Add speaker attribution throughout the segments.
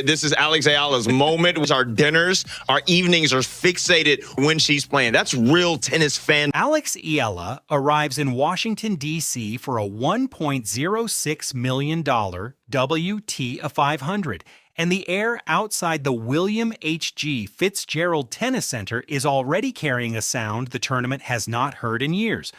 Speaker 1: This is Alex Eala's moment. Our dinners, our evenings are fixated when she's playing. That's real tennis fan.
Speaker 2: Alex Eala arrives in Washington, D.C. for a $1.06 million WTA 500, and the air outside the William H.G. Fitzgerald Tennis Center is already carrying a sound the tournament has not heard in years.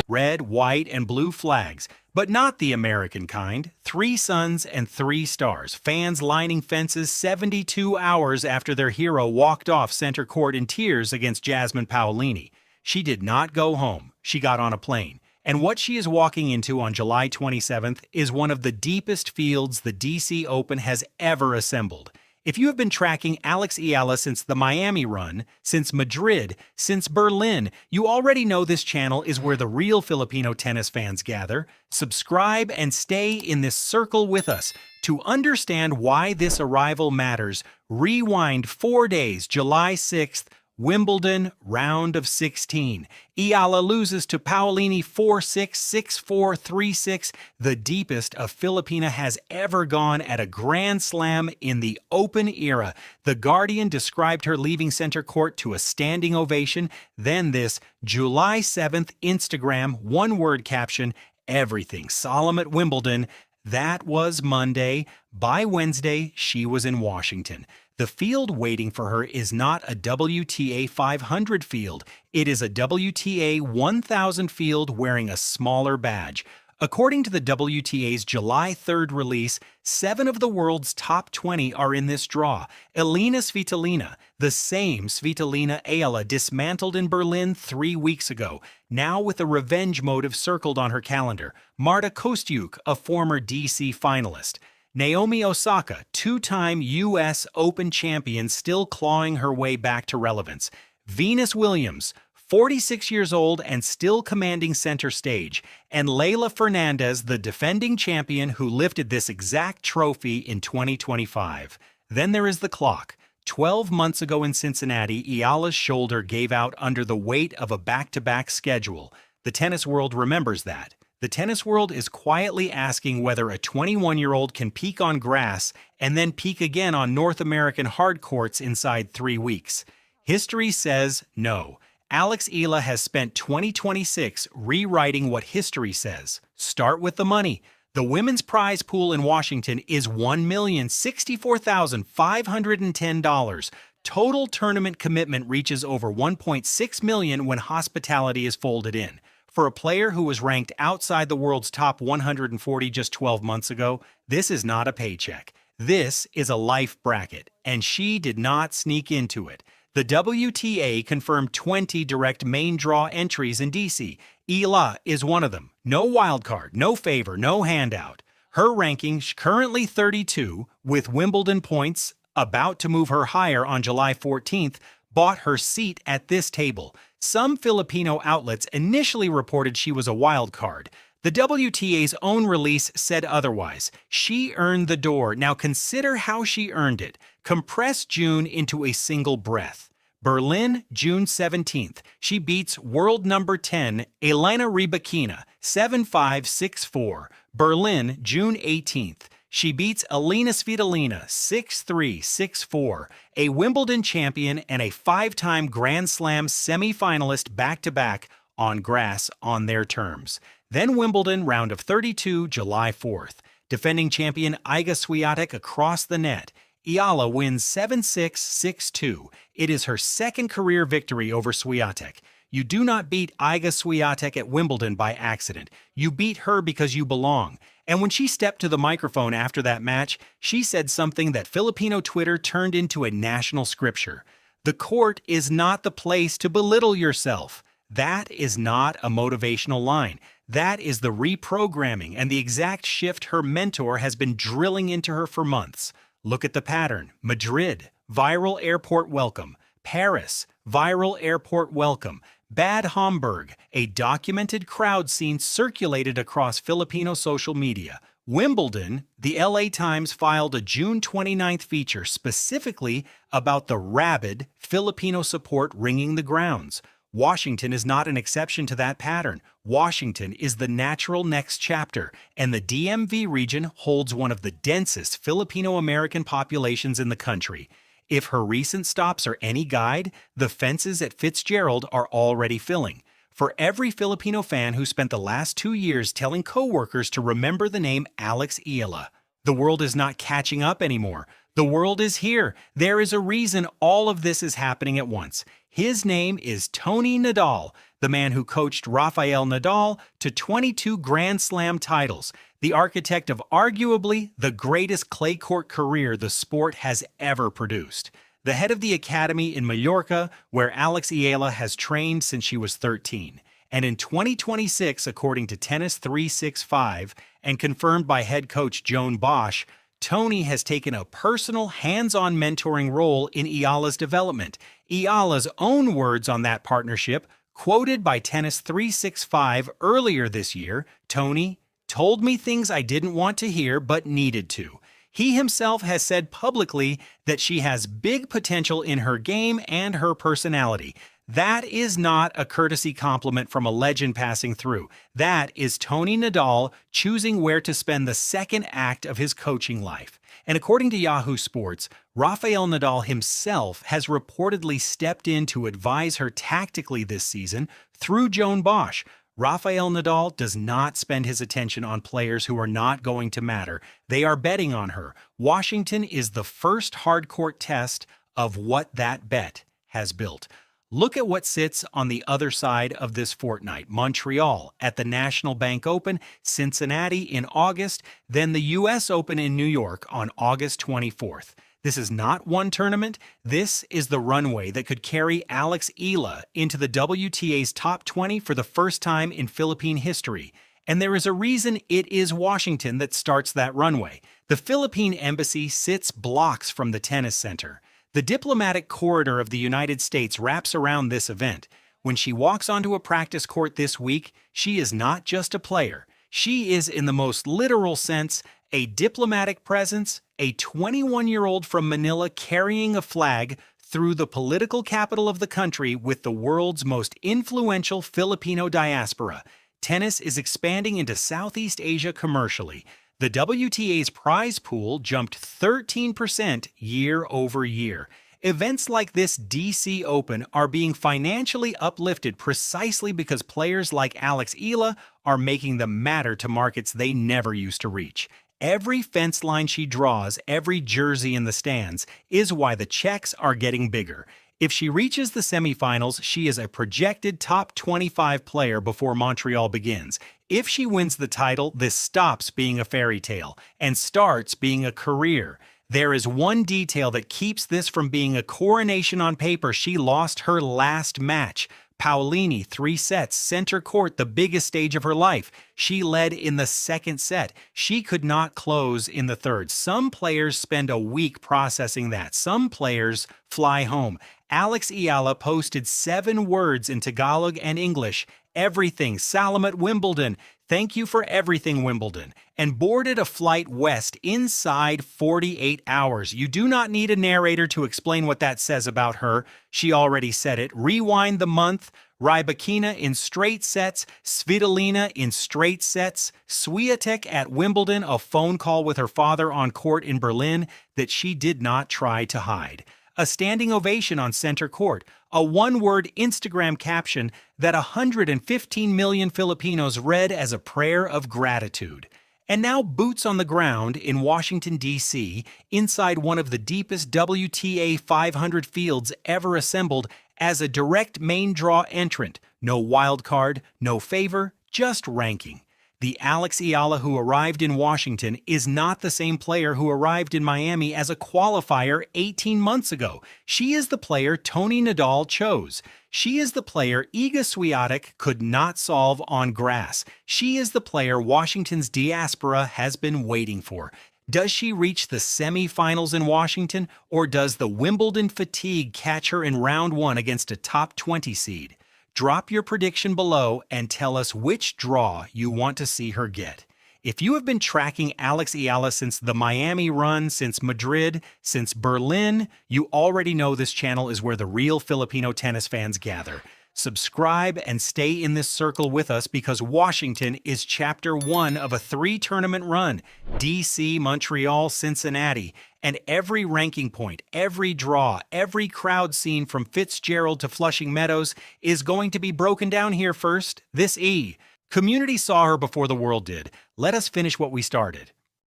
Speaker 2: Red, white, and blue flags, but not the American kind. 3 suns and 3 stars. Fans lining fences 72 hours after their hero walked off center court in tears against Jasmine Paolini. She did not go home. She got on a plane. And what she is walking into on July 27th is one of the deepest fields the DC Open has ever assembled. If you have been tracking Alex Eala since the Miami run, since Madrid, since Berlin, you already know this channel is where the real Filipino tennis fans gather. Subscribe and stay in this circle with us. To understand why this arrival matters, rewind 4 days, July 6th, Wimbledon, round of 16. Eala loses to Paolini 4-6, 6-4, 3-6, the deepest a Filipina has ever gone at a Grand Slam in the Open era. The Guardian described her leaving center court to a standing ovation. Then this July 7th Instagram one-word caption, "Everything solemn at Wimbledon." That was Monday. By Wednesday, she was in Washington. The field waiting for her is not a WTA 500 field. It is a WTA 1000 field wearing a smaller badge. According to the WTA's July 3rd release, 7 of the world's top 20 are in this draw. Elina Svitolina, the same Svitolina Eala dismantled in Berlin 3 weeks ago, now with a revenge motive circled on her calendar. Marta Kostyuk, a former DC finalist. Naomi Osaka, 2-time U.S. Open champion, still clawing her way back to relevance. Venus Williams, 46 years old and still commanding center stage. And Leylah Fernandez, the defending champion who lifted this exact trophy in 2025. Then there is the clock. 12 months ago in Cincinnati, Eala's shoulder gave out under the weight of a back-to-back schedule. The tennis world remembers that. The tennis world is quietly asking whether a 21-year-old can peak on grass and then peak again on North American hard courts inside 3 weeks. History says no. Alex Eala has spent 2026 rewriting what history says. Start with the money. The women's prize pool in Washington is $1,064,510. Total tournament commitment reaches over $1.6 million when hospitality is folded in. For a player who was ranked outside the world's top 140 just 12 months ago, this is not a paycheck. This is a life bracket, and she did not sneak into it. The WTA confirmed 20 direct main draw entries in DC. Eala is one of them. No wildcard, no favor, no handout. Her ranking currently 32, with Wimbledon points about to move her higher on July 14th, bought her seat at this table. Some Filipino outlets initially reported she was a wild card. The WTA's own release said otherwise. She earned the door. Now consider how she earned it. Compress June into a single breath. Berlin, June 17th. She beats world number 10, Elena Rybakina, 7-5, 6-4. Berlin, June 18th. She beats Elina Svitolina 6-3, 6-4, a Wimbledon champion and a 5-time Grand Slam semi-finalist back-to-back on grass on their terms. Then Wimbledon, round of 32, July 4th. Defending champion Iga Swiatek across the net. Eala wins 7-6, 6-2. It is her second career victory over Swiatek. You do not beat Iga Swiatek at Wimbledon by accident. You beat her because you belong. And when she stepped to the microphone after that match, she said something that Filipino Twitter turned into a national scripture. The court is not the place to belittle yourself. That is not a motivational line. That is the reprogramming and the exact shift her mentor has been drilling into her for months. Look at the pattern. Madrid, viral airport welcome. Paris, viral airport welcome. Bad Homburg, a documented crowd scene circulated across Filipino social media. Wimbledon, the LA Times filed a June 29th feature specifically about the rabid Filipino support ringing the grounds. Washington is not an exception to that pattern. Washington is the natural next chapter, and the DMV region holds one of the densest Filipino-American populations in the country. If her recent stops are any guide, the fences at Fitzgerald are already filling. For every Filipino fan who spent the last 2 years telling coworkers to remember the name Alex Eala, the world is not catching up anymore. The world is here. There is a reason all of this is happening at once. His name is Tony Nadal, the man who coached Rafael Nadal to 22 Grand Slam titles, the architect of arguably the greatest clay court career the sport has ever produced. The head of the academy in Mallorca, where Alex Eala has trained since she was 13. And in 2026, according to Tennis 365, and confirmed by head coach Joan Bosch, Tony has taken a personal, hands-on mentoring role in Eala's development. Eala's own words on that partnership, quoted by Tennis 365 earlier this year, Tony told me things I didn't want to hear but needed to. He himself has said publicly that she has big potential in her game and her personality. That is not a courtesy compliment from a legend passing through. That is Tony Nadal choosing where to spend the second act of his coaching life. And according to Yahoo Sports, Rafael Nadal himself has reportedly stepped in to advise her tactically this season through Joan Bosch. Rafael Nadal does not spend his attention on players who are not going to matter. They are betting on her. Washington is the first hardcourt test of what that bet has built. Look at what sits on the other side of this fortnight. Montreal at the National Bank Open, Cincinnati in August, then the U.S. Open in New York on August 24th. This is not one tournament. This is the runway that could carry Alex Eala into the WTA's top 20 for the first time in Philippine history. And there is a reason it is Washington that starts that runway. The Philippine Embassy sits blocks from the tennis center. The diplomatic corridor of the United States wraps around this event. When she walks onto a practice court this week, she is not just a player. She is, in the most literal sense, a diplomatic presence, a 21-year-old from Manila carrying a flag through the political capital of the country with the world's most influential Filipino diaspora. Tennis is expanding into Southeast Asia commercially. The WTA's prize pool jumped 13% year over year. Events like this DC Open are being financially uplifted precisely because players like Alex Eala are making them matter to markets they never used to reach. Every fence line she draws, every jersey in the stands, is why the checks are getting bigger. If she reaches the semifinals, she is a projected top 25 player before Montreal begins. If she wins the title, this stops being a fairy tale and starts being a career. There is one detail that keeps this from being a coronation on paper. She lost her last match. Paolini, 3 sets, center court, the biggest stage of her life. She led in the second set. She could not close in the third. Some players spend a week processing that. Some players fly home. Alex Eala posted 7 words in Tagalog and English. Everything, Salamat Wimbledon. Thank you for everything, Wimbledon. And boarded a flight west inside 48 hours. You do not need a narrator to explain what that says about her. She already said it. Rewind the month. Rybakina in straight sets. Svitolina in straight sets. Swiatek at Wimbledon, a phone call with her father on court in Berlin that she did not try to hide. A standing ovation on center court, a one-word Instagram caption that 115 million Filipinos read as a prayer of gratitude. And now boots on the ground in Washington, D.C., inside one of the deepest WTA 500 fields ever assembled as a direct main draw entrant. No wild card, no favor, just ranking. The Alex Eala who arrived in Washington is not the same player who arrived in Miami as a qualifier 18 months ago. She is the player Tony Nadal chose. She is the player Iga Swiatek could not solve on grass. She is the player Washington's diaspora has been waiting for. Does she reach the semifinals in Washington, or does the Wimbledon fatigue catch her in round 1 against a top 20 seed? Drop your prediction below and tell us which draw you want to see her get. If you have been tracking Alex Eala since the Miami run, since Madrid, since Berlin, you already know this channel is where the real Filipino tennis fans gather. Subscribe and stay in this circle with us because Washington is chapter 1 of a 3-tournament run. DC, Montreal, Cincinnati. And every ranking point, every draw, every crowd scene from Fitzgerald to Flushing Meadows is going to be broken down here first. This E. Community saw her before the world did. Let us finish what we started.